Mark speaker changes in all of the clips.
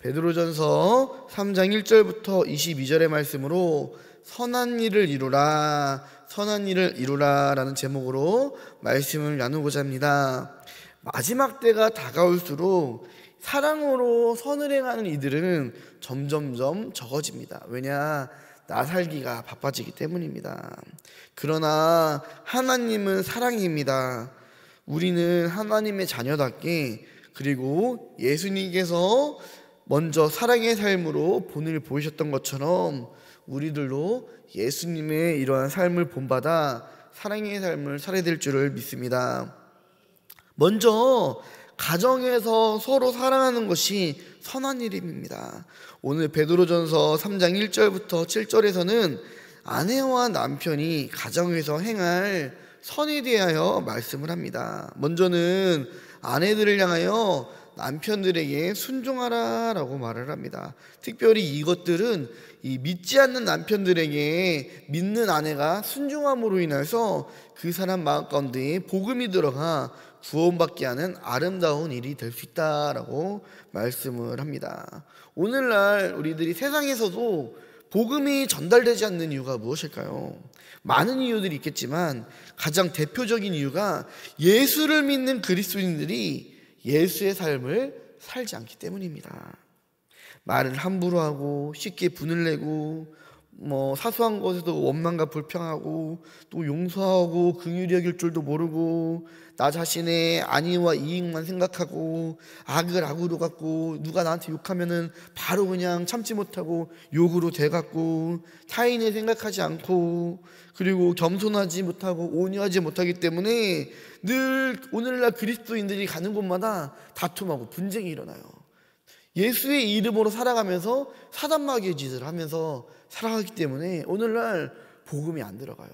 Speaker 1: 베드로전서 3장 1절부터 22절의 말씀으로 선한 일을 이루라, 선한 일을 이루라 라는 제목으로 말씀을 나누고자 합니다. 마지막 때가 다가올수록 사랑으로 선을 행하는 이들은 점점점 적어집니다. 왜냐? 나 살기가 바빠지기 때문입니다. 그러나 하나님은 사랑입니다. 우리는 하나님의 자녀답게, 그리고 예수님께서 먼저 사랑의 삶으로 본을 보이셨던 것처럼 우리들도 예수님의 이러한 삶을 본받아 사랑의 삶을 살아야 될 줄을 믿습니다. 먼저 가정에서 서로 사랑하는 것이 선한 일입니다. 오늘 베드로전서 3장 1절부터 7절에서는 아내와 남편이 가정에서 행할 선에 대하여 말씀을 합니다. 먼저는 아내들을 향하여 남편들에게 순종하라 라고 말을 합니다. 특별히 이것들은 이 믿지 않는 남편들에게 믿는 아내가 순종함으로 인해서 그 사람 마음 가운데에 복음이 들어가 구원받게 하는 아름다운 일이 될 수 있다라고 말씀을 합니다. 오늘날 우리들이 세상에서도 복음이 전달되지 않는 이유가 무엇일까요? 많은 이유들이 있겠지만 가장 대표적인 이유가 예수를 믿는 그리스도인들이 예수의 삶을 살지 않기 때문입니다. 말을 함부로 하고 쉽게 분을 내고 사소한 것에도 원망과 불평하고 또 용서하고 긍휼히 여길 줄도 모르고 나 자신의 안위와 이익만 생각하고 악을 악으로 갚고 누가 나한테 욕하면은 바로 그냥 참지 못하고 욕으로 대갖고 타인을 생각하지 않고 그리고 겸손하지 못하고 온유하지 못하기 때문에 늘 오늘날 그리스도인들이 가는 곳마다 다툼하고 분쟁이 일어나요. 예수의 이름으로 살아가면서 사단마귀의 짓을 하면서 살아가기 때문에 오늘날 복음이 안 들어가요.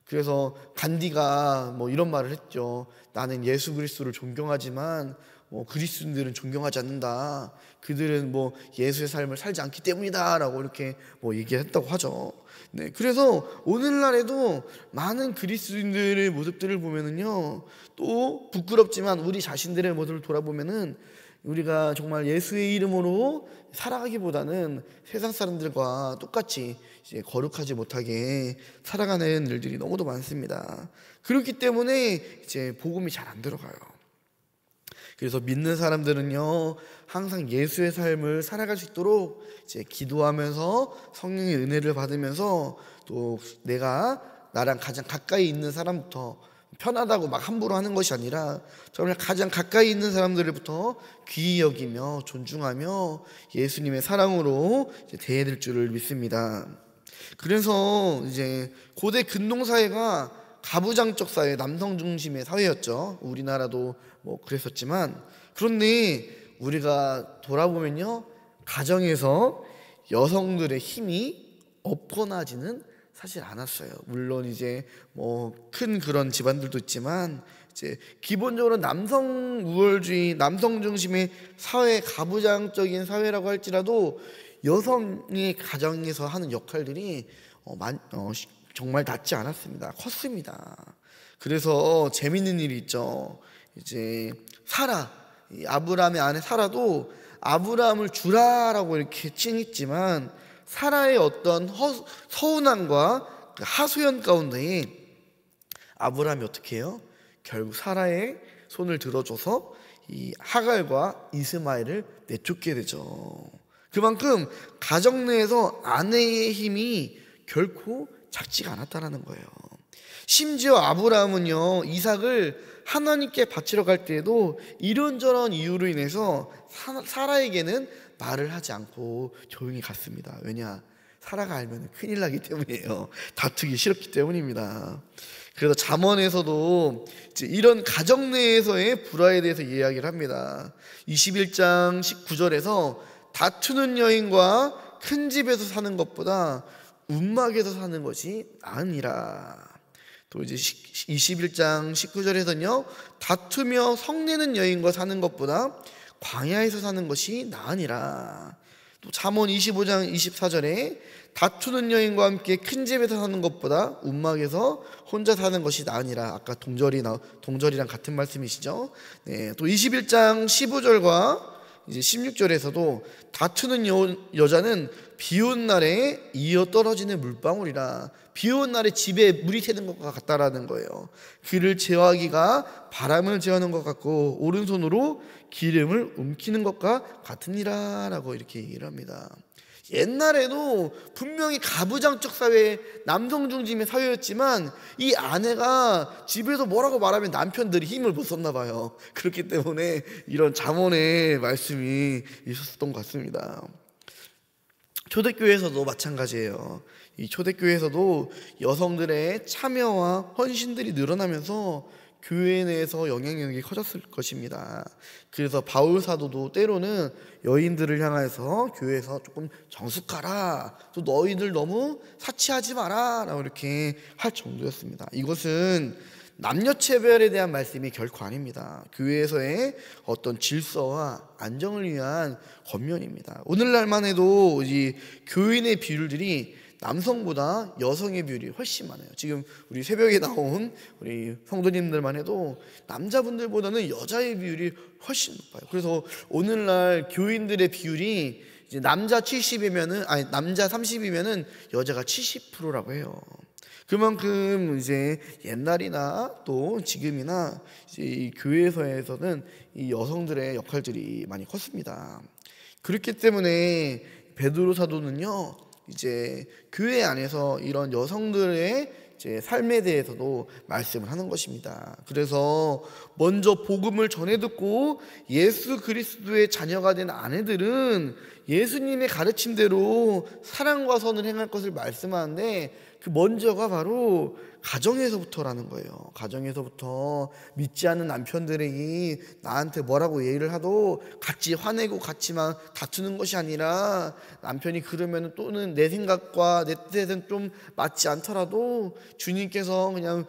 Speaker 1: 그래서 간디가 이런 말을 했죠. 나는 예수 그리스도를 존경하지만 그리스도인들은 존경하지 않는다. 그들은 예수의 삶을 살지 않기 때문이다 라고 이렇게 얘기했다고 하죠. 네, 그래서 오늘날에도 많은 그리스도인들의 모습들을 보면은요, 또 부끄럽지만 우리 자신들의 모습을 돌아보면은 우리가 정말 예수의 이름으로 살아가기보다는 세상 사람들과 똑같이 이제 거룩하지 못하게 살아가는 일들이 너무도 많습니다. 그렇기 때문에 이제 복음이 잘 안 들어가요. 그래서 믿는 사람들은요, 항상 예수의 삶을 살아갈 수 있도록 이제 기도하면서 성령의 은혜를 받으면서 또 내가 나랑 가장 가까이 있는 사람부터 편하다고 막 함부로 하는 것이 아니라 정말 가장 가까이 있는 사람들부터 귀히 여기며 존중하며 예수님의 사랑으로 대해야 될 줄을 믿습니다. 그래서 이제 고대 근동사회가 가부장적 사회, 남성 중심의 사회였죠. 우리나라도 그랬었지만, 그런데 우리가 돌아보면요, 가정에서 여성들의 힘이 없거나지는 사실 않았어요. 물론 이제 큰 그런 집안들도 있지만 이제 기본적으로 남성 우월주의, 남성 중심의 사회, 가부장적인 사회라고 할지라도 여성이 가정에서 하는 역할들이 정말 낮지 않았습니다. 컸습니다. 그래서 재밌는 일이 있죠. 이제 사라, 아브라함의 아내 사라도 아브라함을 주라라고 이렇게 칭했지만 사라의 어떤 서운함과 하소연 가운데에 아브라함이 어떻게 해요? 결국 사라의 손을 들어줘서 이 하갈과 이스마엘을 내쫓게 되죠. 그만큼 가정 내에서 아내의 힘이 결코 작지가 않았다는 거예요. 심지어 아브라함은요, 이삭을 하나님께 바치러 갈 때에도 이런저런 이유로 인해서 사라에게는 말을 하지 않고 조용히 갔습니다. 왜냐? 사라가 알면 큰일 나기 때문이에요. 다투기 싫었기 때문입니다. 그래서 잠언에서도 이런 가정 내에서의 불화에 대해서 이야기를 합니다. 21장 19절에서 다투는 여인과 큰 집에서 사는 것보다 움막에서 사는 것이 나으니라. 또 이제 21장 19절에서는요, 다투며 성내는 여인과 사는 것보다 광야에서 사는 것이 나으니라. 또 잠언 25장 24절에 다투는 여인과 함께 큰 집에서 사는 것보다 움막에서 혼자 사는 것이 나으니라. 아까 동절이랑 같은 말씀이시죠. 네, 또 21장 15절과 이제 16절에서도 다투는 여자는 비온 날에 이어 떨어지는 물방울이라, 비온 날에 집에 물이 새는 것과 같다라는 거예요. 그를 제어하기가 바람을 제어하는 것 같고 오른손으로 기름을 움키는 것과 같으니라 라고 이렇게 얘기를 합니다. 옛날에도 분명히 가부장적 사회, 남성 중심의 사회였지만 이 아내가 집에서 뭐라고 말하면 남편들이 힘을 못 썼나 봐요. 그렇기 때문에 이런 잠언의 말씀이 있었던 것 같습니다. 초대교회에서도 마찬가지예요. 이 초대교회에서도 여성들의 참여와 헌신들이 늘어나면서 교회 내에서 영향력이 커졌을 것입니다. 그래서 바울 사도도 때로는 여인들을 향해서 교회에서 조금 정숙하라, 또 너희들 너무 사치하지 마라 라고 이렇게 할 정도였습니다. 이것은 남녀체별에 대한 말씀이 결코 아닙니다. 교회에서의 어떤 질서와 안정을 위한 권면입니다. 오늘날만 해도 이 교인의 비율들이 남성보다 여성의 비율이 훨씬 많아요. 지금 우리 새벽에 나온 우리 성도님들만 해도 남자분들보다는 여자의 비율이 훨씬 높아요. 그래서 오늘날 교인들의 비율이 이제 남자 70이면은, 아니 남자 30이면은 여자가 70%라고 해요. 그만큼 이제 옛날이나 또 지금이나 이제 이 교회에서는 이 여성들의 역할들이 많이 컸습니다. 그렇기 때문에 베드로 사도는요, 이제 교회 안에서 이런 여성들의 이제 삶에 대해서도 말씀을 하는 것입니다. 그래서 먼저 복음을 전해 듣고 예수 그리스도의 자녀가 된 아내들은 예수님의 가르침대로 사랑과 선을 행할 것을 말씀하는데, 그 먼저가 바로 가정에서부터라는 거예요. 가정에서부터 믿지 않는 남편들이 나한테 뭐라고 예의를 하도 같이 화내고 같이만 다투는 것이 아니라, 남편이 그러면 또는 내 생각과 내 뜻에는 좀 맞지 않더라도 주님께서 그냥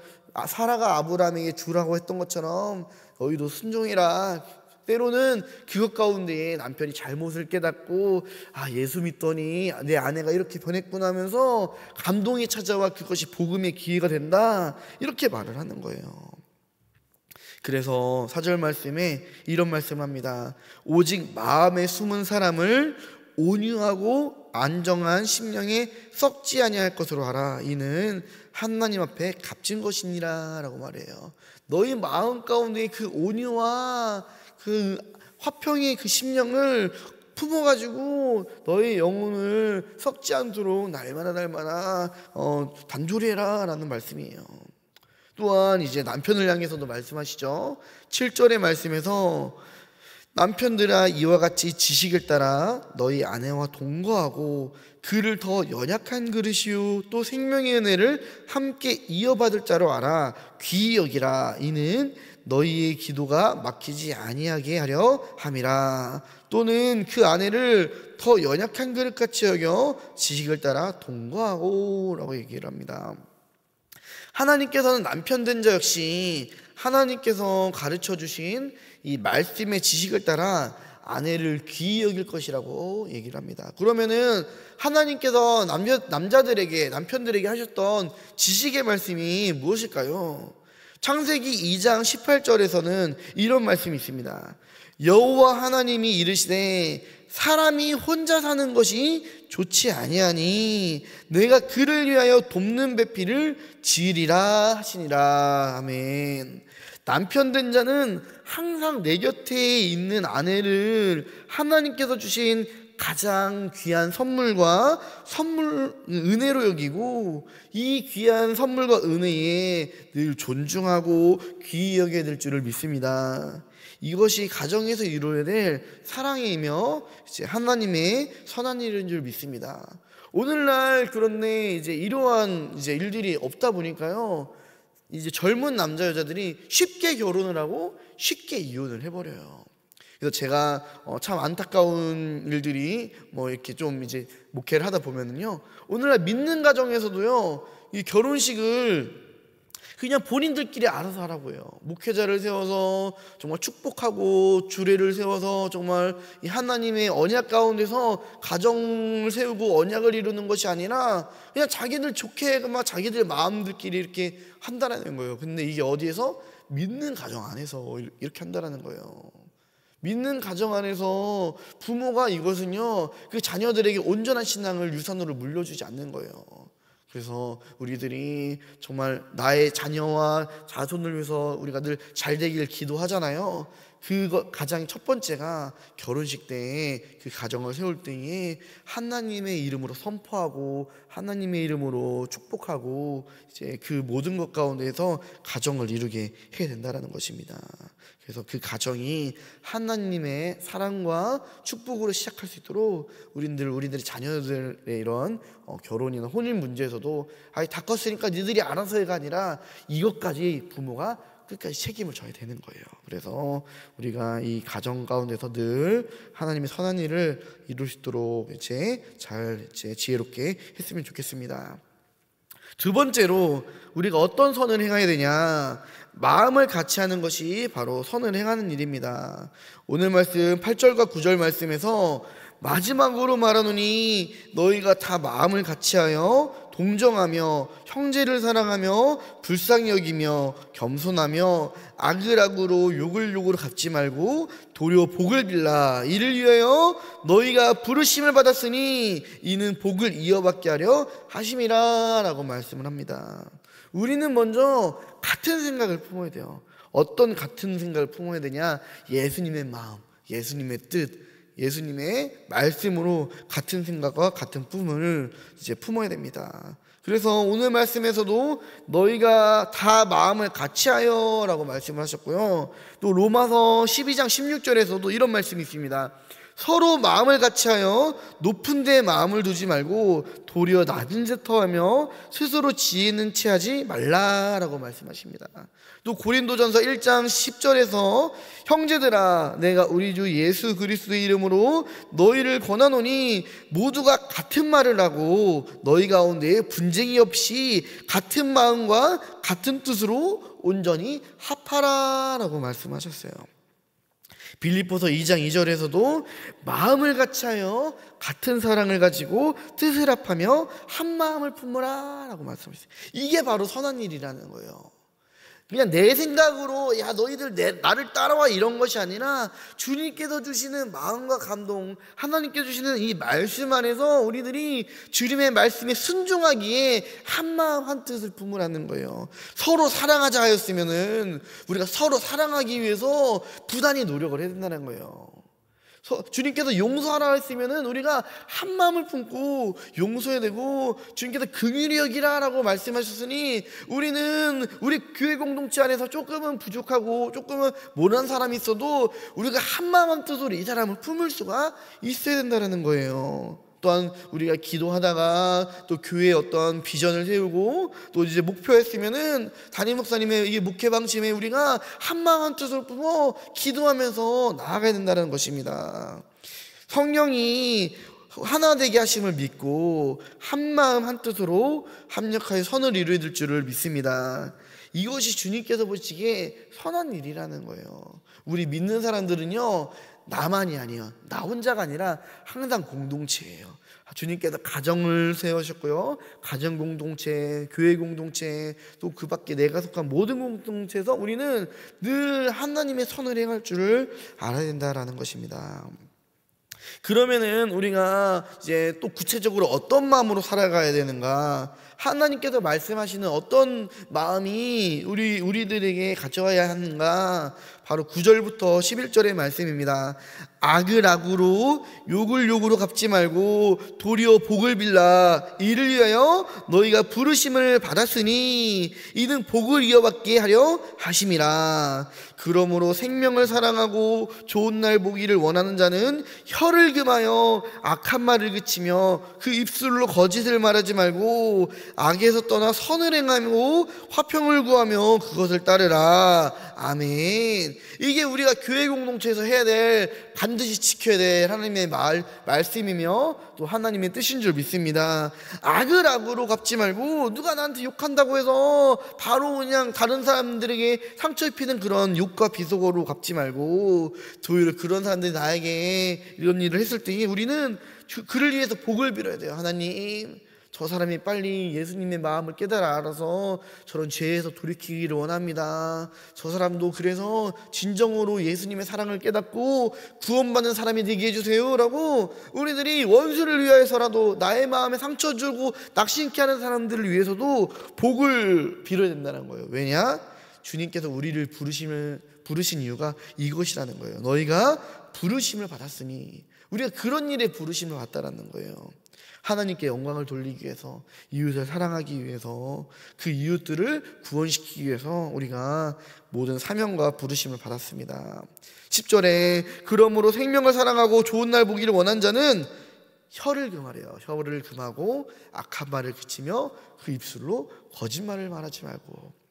Speaker 1: 사라가 아브라함에게 주라고 했던 것처럼 너희도 순종해라. 때로는 그것 가운데에 남편이 잘못을 깨닫고 예수 믿더니 내 아내가 이렇게 변했구나 하면서 감동이 찾아와 그것이 복음의 기회가 된다, 이렇게 말을 하는 거예요. 그래서 4절 말씀에 이런 말씀을 합니다. 오직 마음에 숨은 사람을 온유하고 안정한 심령에 썩지 아니할 것으로 하라. 이는 하나님 앞에 값진 것이니라 라고 말해요. 너희 마음 가운데 그 온유와 그 화평의 그 심령을 품어가지고 너의 영혼을 썩지 않도록 날마다 단조리해라 라는 말씀이에요. 또한 이제 남편을 향해서도 말씀하시죠. 7절의 말씀에서 남편들아 이와 같이 지식을 따라 너희 아내와 동거하고 그를 더 연약한 그릇이요 또 생명의 은혜를 함께 이어받을 자로 알아 귀히 여기라. 이는 너희의 기도가 막히지 아니하게 하려 함이라. 또는 그 아내를 더 연약한 그릇같이 여겨 지식을 따라 동거하고 라고 얘기를 합니다. 하나님께서는 남편 된 자 역시 하나님께서 가르쳐 주신 이 말씀의 지식을 따라 아내를 귀히 여길 것이라고 얘기를 합니다. 그러면은 하나님께서 남자들에게, 남편들에게 하셨던 지식의 말씀이 무엇일까요? 창세기 2장 18절에서는 이런 말씀이 있습니다. 여호와 하나님이 이르시되 사람이 혼자 사는 것이 좋지 아니하니 내가 그를 위하여 돕는 배필을 지으리라 하시니라. 아멘. 남편 된 자는 항상 내 곁에 있는 아내를 하나님께서 주신 가장 귀한 은혜로 여기고, 이 귀한 선물과 은혜에 늘 존중하고 귀히 여겨야 될 줄을 믿습니다. 이것이 가정에서 이루어야 될 사랑이며 이제 하나님의 선한 일인 줄 믿습니다. 오늘날 그런데 이제 이러한 이제 일들이 없다 보니까요, 이제 젊은 남자 여자들이 쉽게 결혼을 하고 쉽게 이혼을 해버려요. 그래서 제가 참 안타까운 일들이 이렇게 좀 이제 목회를 하다 보면은요, 오늘날 믿는 가정에서도요, 이 결혼식을 그냥 본인들끼리 알아서 하라고 해요. 목회자를 세워서 정말 축복하고 주례를 세워서 정말 이 하나님의 언약 가운데서 가정을 세우고 언약을 이루는 것이 아니라 그냥 자기들 좋게 자기들 마음들끼리 이렇게 한다라는 거예요. 근데 이게 어디에서? 믿는 가정 안에서 이렇게 한다라는 거예요. 믿는 가정 안에서 부모가 이것은요, 그 자녀들에게 온전한 신앙을 유산으로 물려주지 않는 거예요. 그래서 우리들이 정말 나의 자녀와 자손을 위해서 우리가 늘 잘 되기를 기도하잖아요. 그거 가장 첫 번째가 결혼식 때에 그 가정을 세울 때에 하나님의 이름으로 선포하고 하나님의 이름으로 축복하고 이제 그 모든 것 가운데서 가정을 이루게 해야 된다는 것입니다. 그래서 그 가정이 하나님의 사랑과 축복으로 시작할 수 있도록 우리들의 자녀들의 이런 결혼이나 혼인 문제에서도 다 컸으니까 니들이 알아서 해가 아니라 이것까지 부모가 끝까지 책임을 져야 되는 거예요. 그래서 우리가 이 가정 가운데서 늘 하나님의 선한 일을 이룰 수 있도록 잘 지혜롭게 했으면 좋겠습니다. 두 번째로 우리가 어떤 선을 행해야 되냐, 마음을 같이 하는 것이 바로 선을 행하는 일입니다. 오늘 말씀 8절과 9절 말씀에서 마지막으로 말하노니 너희가 다 마음을 같이하여 동정하며 형제를 사랑하며 불쌍히 여기며 겸손하며 악을 악으로 욕을 욕으로 갚지 말고 도리어 복을 빌라. 이를 위하여 너희가 부르심을 받았으니 이는 복을 이어받게 하려 하심이라 라고 말씀을 합니다. 우리는 먼저 같은 생각을 품어야 돼요. 어떤 같은 생각을 품어야 되냐, 예수님의 마음, 예수님의 뜻, 예수님의 말씀으로 같은 생각과 같은 꿈을 품어야 됩니다. 그래서 오늘 말씀에서도 너희가 다 마음을 같이하여 라고 말씀을 하셨고요, 또 로마서 12장 16절에서도 이런 말씀이 있습니다. 서로 마음을 같이하여 높은 데 마음을 두지 말고 도리어 낮은 데 터하며 스스로 지혜 있는 채 하지 말라라고 말씀하십니다. 또 고린도전서 1장 10절에서 형제들아 내가 우리 주 예수 그리스도의 이름으로 너희를 권하노니 모두가 같은 말을 하고 너희 가운데 분쟁이 없이 같은 마음과 같은 뜻으로 온전히 합하라라고 말씀하셨어요. 빌립보서 2장 2절에서도 마음을 같이하여 같은 사랑을 가지고 뜻을 합하며 한 마음을 품으라 라고 말씀하셨어요. 이게 바로 선한 일이라는 거예요. 그냥 내 생각으로 야 너희들 나를 따라와 이런 것이 아니라 주님께서 주시는 마음과 감동, 하나님께서 주시는 이 말씀 안에서 우리들이 주님의 말씀에 순종하기에 한 마음 한 뜻을 품으라는 거예요. 서로 사랑하자 하였으면은 우리가 서로 사랑하기 위해서 부단히 노력을 해야 된다는 거예요. 주님께서 용서하라 했으면은 우리가 한 마음을 품고 용서해야 되고, 주님께서 긍휼히 여기라라고 말씀하셨으니 우리는 우리 교회 공동체 안에서 조금은 부족하고 조금은 모르는 사람이 있어도 우리가 한 마음 한 뜻으로 이 사람을 품을 수가 있어야 된다는 거예요. 또한 우리가 기도하다가 또 교회에 어떤 비전을 세우고 또 이제 목표했으면은 담임 목사님의 이 목회 방침에 우리가 한 마음 한 뜻을 품어 기도하면서 나아가야 된다는 것입니다. 성령이 하나 되게 하심을 믿고 한 마음 한 뜻으로 합력하여 선을 이루어야 될 줄을 믿습니다. 이것이 주님께서 보시기에 선한 일이라는 거예요. 우리 믿는 사람들은요, 나만이 아니에요. 나 혼자가 아니라 항상 공동체예요. 주님께서 가정을 세우셨고요, 가정 공동체, 교회 공동체, 또 그 밖에 내가 속한 모든 공동체에서 우리는 늘 하나님의 선을 행할 줄을 알아야 된다라는 것입니다. 그러면은 우리가 이제 또 구체적으로 어떤 마음으로 살아가야 되는가? 하나님께서 말씀하시는 어떤 마음이 우리들에게 가져와야 하는가? 바로 9절부터 11절의 말씀입니다. 악을 악으로 욕을 욕으로 갚지 말고 도리어 복을 빌라. 이를 위하여 너희가 부르심을 받았으니 이는 복을 이어받게 하려 하심이라. 그러므로 생명을 사랑하고 좋은 날 보기를 원하는 자는 혀를 금하여 악한 말을 그치며 그 입술로 거짓을 말하지 말고 악에서 떠나 선을 행하며 화평을 구하며 그것을 따르라. 아멘. 이게 우리가 교회 공동체에서 해야 될, 반드시 지켜야 될 하나님의 말씀이며 또 하나님의 뜻인 줄 믿습니다. 악을 악으로 갚지 말고, 누가 나한테 욕한다고 해서 바로 그냥 다른 사람들에게 상처 입히는 그런 욕과 비속어로 갚지 말고, 오히려 그런 사람들이 나에게 이런 일을 했을 때 우리는 그를 위해서 복을 빌어야 돼요. 하나님, 저 사람이 빨리 예수님의 마음을 깨달아 알아서 저런 죄에서 돌이키기를 원합니다. 저 사람도 그래서 진정으로 예수님의 사랑을 깨닫고 구원받는 사람이 되게 해주세요 라고 우리들이 원수를 위하여서라도 나의 마음에 상처 주고 낙심케 하는 사람들을 위해서도 복을 빌어야 된다는 거예요. 왜냐? 주님께서 우리를 부르신 이유가 이것이라는 거예요. 너희가 부르심을 받았으니, 우리가 그런 일에 부르심을 받다라는 거예요. 하나님께 영광을 돌리기 위해서, 이웃을 사랑하기 위해서, 그 이웃들을 구원시키기 위해서 우리가 모든 사명과 부르심을 받았습니다. 10절에 그러므로 생명을 사랑하고 좋은 날 보기를 원한 자는 혀를 금하래요. 혀를 금하고 악한 말을 그치며 그 입술로 거짓말을 말하지 말고.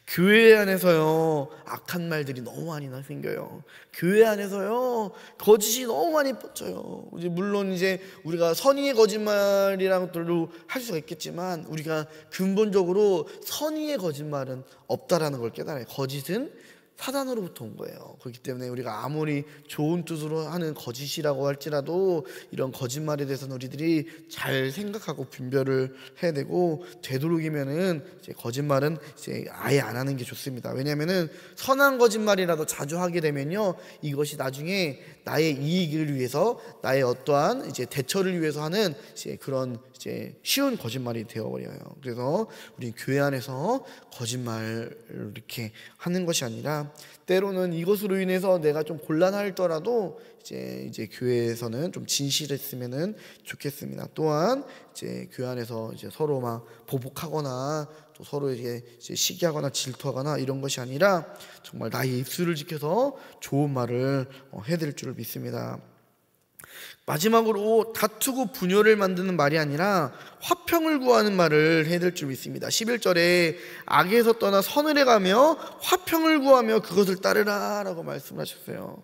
Speaker 1: 교회 안에서요 악한 말들이 너무 많이 생겨요. 교회 안에서요 거짓이 너무 많이 뻗쳐요. 물론 이제 우리가 선의의 거짓말이라는 것들로 할 수가 있겠지만 우리가 근본적으로 선의의 거짓말은 없다라는 걸 깨달아요. 거짓은 사단으로부터 온 거예요. 그렇기 때문에 우리가 아무리 좋은 뜻으로 하는 거짓이라고 할지라도 이런 거짓말에 대해서는 우리들이 잘 생각하고 분별을 해야 되고, 되도록이면은 이제 거짓말은 이제 아예 안 하는 게 좋습니다. 왜냐하면은 선한 거짓말이라도 자주 하게 되면요 이것이 나중에 나의 이익을 위해서, 나의 어떠한 이제 대처를 위해서 하는 이제 그런 이제 쉬운 거짓말이 되어버려요. 그래서 우리 교회 안에서 거짓말을 이렇게 하는 것이 아니라, 때로는 이것으로 인해서 내가 좀 곤란하더라도 이제 교회에서는 좀 진실했으면은 좋겠습니다. 또한 이제 교회 안에서 이제 서로 막 보복하거나 또 서로 이제 시기하거나 질투하거나 이런 것이 아니라 정말 나의 입술을 지켜서 좋은 말을 해드릴 줄을 믿습니다. 마지막으로 다투고 분열을 만드는 말이 아니라 화평을 구하는 말을 해야 될 줄 믿습니다. 11절에 악에서 떠나 선을 해가며 화평을 구하며 그것을 따르라 라고 말씀하셨어요.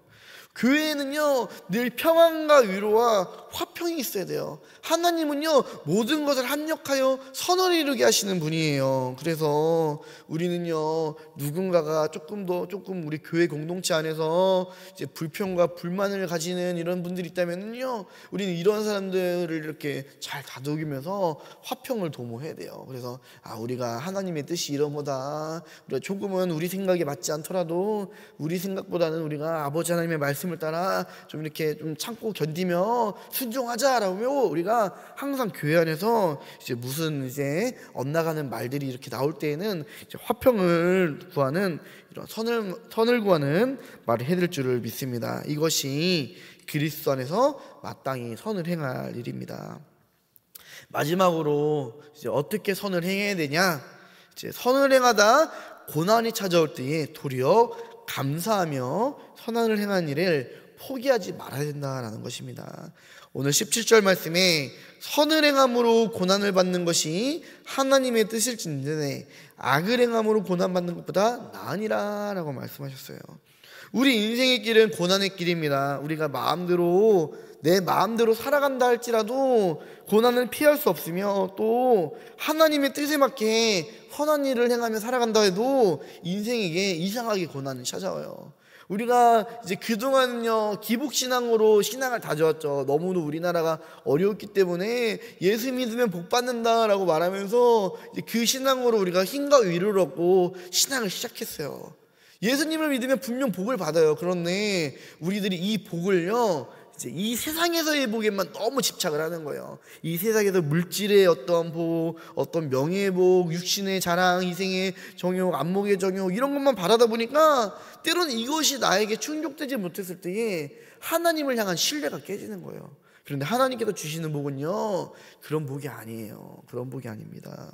Speaker 1: 교회에는요 늘 평안과 위로와 화평이 있어야 돼요. 하나님은요 모든 것을 합력하여 선을 이루게 하시는 분이에요. 그래서 우리는요 누군가가 조금 우리 교회 공동체 안에서 이제 불평과 불만을 가지는 이런 분들이 있다면요 우리는 이런 사람들을 이렇게 잘 다독이면서 화평을 도모해야 돼요. 그래서 우리가 하나님의 뜻이 이런 거다, 우리가 조금은 우리 생각에 맞지 않더라도 우리 생각보다는 우리가 아버지 하나님의 말씀을 따라 좀 이렇게 좀 참고 견디며 순종하자라고 우리가 항상 교회 안에서 이제 무슨 이제 엇나가는 말들이 이렇게 나올 때에는 이제 화평을 구하는, 이런 선을 구하는 말을 해드릴 줄을 믿습니다. 이것이 그리스도 안에서 마땅히 선을 행할 일입니다. 마지막으로 이제 어떻게 선을 행해야 되냐? 이제 선을 행하다 고난이 찾아올 때에 도리어 감사하며 선을 행한 일을 포기하지 말아야 된다라는 것입니다. 오늘 17절 말씀에 선을 행함으로 고난을 받는 것이 하나님의 뜻일진데 악을 행함으로 고난받는 것보다 나으니라 라고 말씀하셨어요. 우리 인생의 길은 고난의 길입니다. 우리가 내 마음대로 살아간다 할지라도 고난을 피할 수 없으며, 또 하나님의 뜻에 맞게 선한 일을 행하며 살아간다 해도 인생에게 이상하게 고난이 찾아와요. 우리가 이제 그동안은요 기복신앙으로 신앙을 다져왔죠. 너무도 우리나라가 어려웠기 때문에 예수 믿으면 복 받는다라고 말하면서 이제 그 신앙으로 우리가 힘과 위로를 얻고 신앙을 시작했어요. 예수님을 믿으면 분명 복을 받아요. 그런데 우리들이 이 복을요 이제 이 세상에서의 복에만 너무 집착을 하는 거예요. 이 세상에서 물질의 어떤 복, 어떤 명예의 복, 육신의 자랑, 희생의 정욕, 안목의 정욕, 이런 것만 바라다 보니까 때로는 이것이 나에게 충족되지 못했을 때에 하나님을 향한 신뢰가 깨지는 거예요. 그런데 하나님께서 주시는 복은요 그런 복이 아니에요. 그런 복이 아닙니다.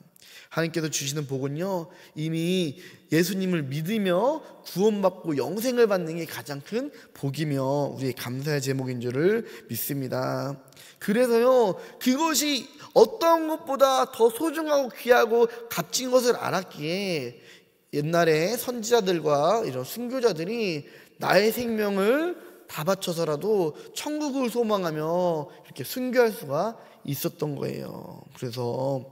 Speaker 1: 하나님께서 주시는 복은요 이미 예수님을 믿으며 구원받고 영생을 받는 게 가장 큰 복이며 우리의 감사의 제목인 줄을 믿습니다. 그래서요 그것이 어떤 것보다 더 소중하고 귀하고 값진 것을 알았기에 옛날에 선지자들과 이런 순교자들이 나의 생명을 다 바쳐서라도 천국을 소망하며 이렇게 순교할 수가 있었던 거예요. 그래서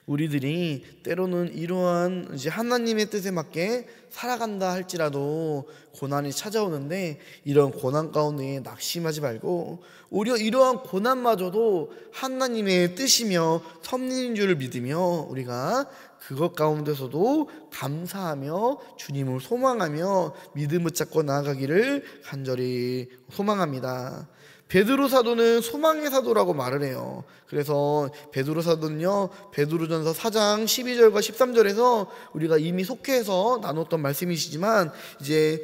Speaker 1: 우리들이 때로는 이러한 하나님의 뜻에 맞게 살아간다 할지라도 고난이 찾아오는데 이런 고난 가운데 낙심하지 말고 오히려 이러한 고난마저도 하나님의 뜻이며 섭리인 줄을 믿으며 우리가 그것 가운데서도 감사하며 주님을 소망하며 믿음을 잡고 나아가기를 간절히 소망합니다. 베드로 사도는 소망의 사도라고 말을 해요. 그래서 베드로 사도는요, 베드로전서 4장 12절과 13절에서 우리가 이미 속해서 나눴던 말씀이시지만, 이제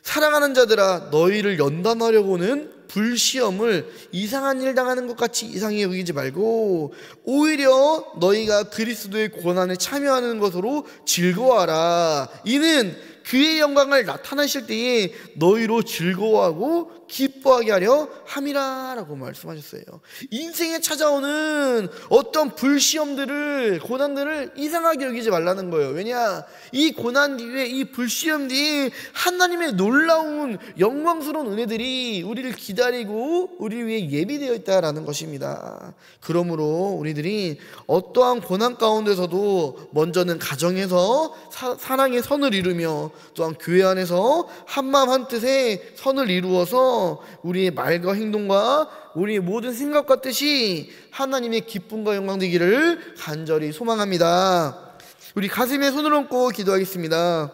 Speaker 1: 사랑하는 자들아 너희를 연단하려고는 불시험을 이상한 일 당하는 것 같이 이상히 여기지 말고 오히려 너희가 그리스도의 고난에 참여하는 것으로 즐거워하라. 이는 그의 영광을 나타나실 때에 너희로 즐거워하고 기뻐하게 하려 함이라 라고 말씀하셨어요. 인생에 찾아오는 어떤 불시험들을, 고난들을 이상하게 여기지 말라는 거예요. 왜냐? 이 고난 뒤에, 이 불시험 뒤에 하나님의 놀라운 영광스러운 은혜들이 우리를 기다리고 우리 위해 예비되어 있다라는 것입니다. 그러므로 우리들이 어떠한 고난 가운데서도 먼저는 가정에서 사랑의 선을 이루며 또한 교회 안에서 한마음 한뜻에 선을 이루어서 우리의 말과 행동과 우리의 모든 생각과 뜻이 하나님의 기쁨과 영광 되기를 간절히 소망합니다. 우리 가슴에 손을 얹고 기도하겠습니다.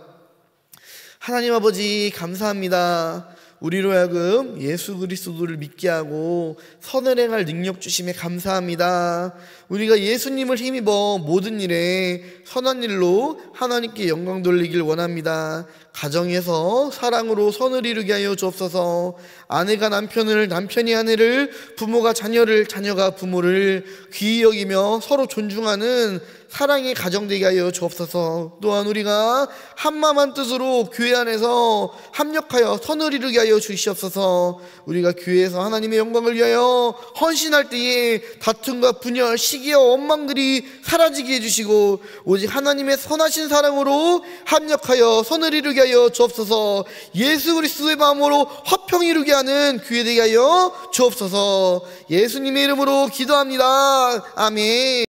Speaker 1: 하나님 아버지 감사합니다. 우리로 하여금 예수 그리스도를 믿게 하고 선을 행할 능력 주심에 감사합니다. 우리가 예수님을 힘입어 모든 일에 선한 일로 하나님께 영광 돌리길 원합니다. 가정에서 사랑으로 선을 이루게 하여 주옵소서. 아내가 남편을, 남편이 아내를, 부모가 자녀를, 자녀가 부모를 귀히 여기며 서로 존중하는 사랑의 가정 되게 하여 주옵소서. 또한 우리가 한마음 한뜻으로 교회 안에서 합력하여 선을 이루게 하여 주시옵소서. 우리가 교회에서 하나님의 영광을 위하여 헌신할 때에 다툼과 분열, 시기와 원망들이 사라지게 해주시고 오직 하나님의 선하신 사랑으로 합력하여 선을 이루게 하여 주옵소서. 예수 그리스도의 마음으로 화평 이루게 하는 교회 되게 하여 주옵소서. 예수님의 이름으로 기도합니다. 아멘.